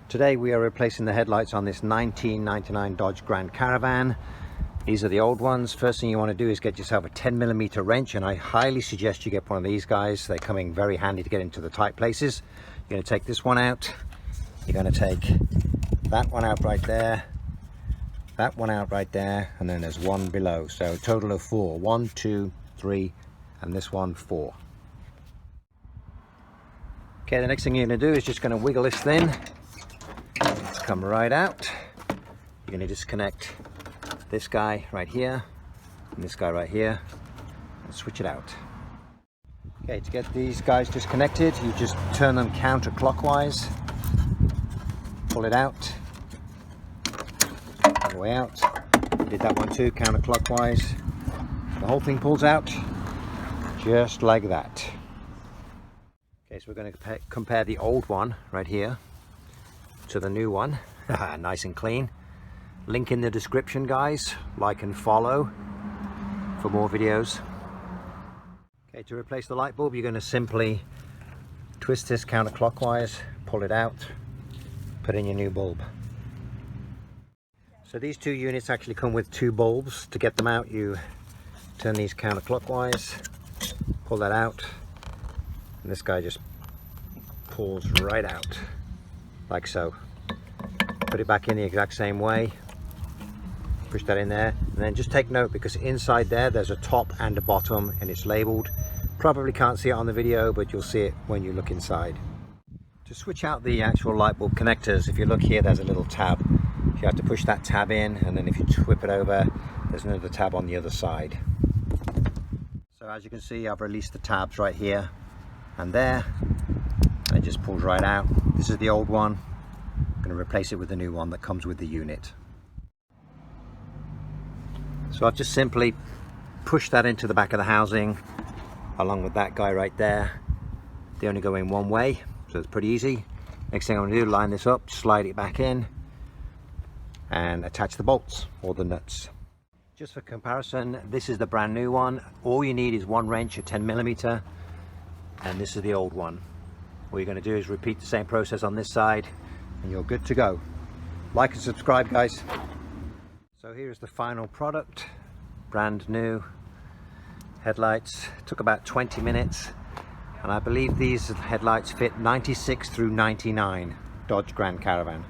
Today we are replacing the headlights on this 1999 Dodge Grand Caravan. These are the old ones. First thing you want to do is get yourself a 10mm wrench, and I highly suggest you get one of these guys. They're coming very handy to get into the tight places. You're going to take this one out, you're going to take that one out right there, that one out right there, and then there's one below. So a total of 4. 1, 2, 3, and this one 4. Okay, the next thing you're going to do is just going to wiggle this thing. It's come right out. You're going to disconnect this guy right here and this guy right here and switch it out. Okay, to get these guys disconnected, you just turn them counterclockwise, pull it out, all the way out. Did that one too, counterclockwise. The whole thing pulls out just like that. Okay, so we're going to compare the old one right here to the new one. Nice and clean. Link in the description, guys. Like and follow for more videos. Okay, to replace the light bulb, you're going to simply twist this counterclockwise, pull it out, put in your new bulb. So these two units actually come with 2 bulbs. To get them out, you turn these counterclockwise, pull that out, and this guy just pulls right out like so. Put it back in the exact same way, push that in there, and then just take note, because inside there's a top and a bottom, and it's labeled. Probably can't see it on the video, but you'll see it when you look inside. To switch out the actual light bulb connectors, if you look here, there's a little tab. You have to push that tab in, and then if you whip it over, there's another tab on the other side. So as you can see, I've released the tabs right here and there, and it just pulls right out. This is the old one. I'm going to replace it with the new one that comes with the unit. So I've just simply pushed that into the back of the housing along with that guy right there. They only go in one way, so it's pretty easy. Next thing I'm going to do, line this up, slide it back in, and attach the bolts or the nuts. Just for comparison, this is the brand new one. All you need is one wrench, a 10mm, and this is the old one. All you're going to do is repeat the same process on this side, and you're good to go. Like and subscribe, guys. So here's the final product, brand new headlights. Took about 20 minutes, and I believe these headlights fit 96 through 99 Dodge Grand Caravan.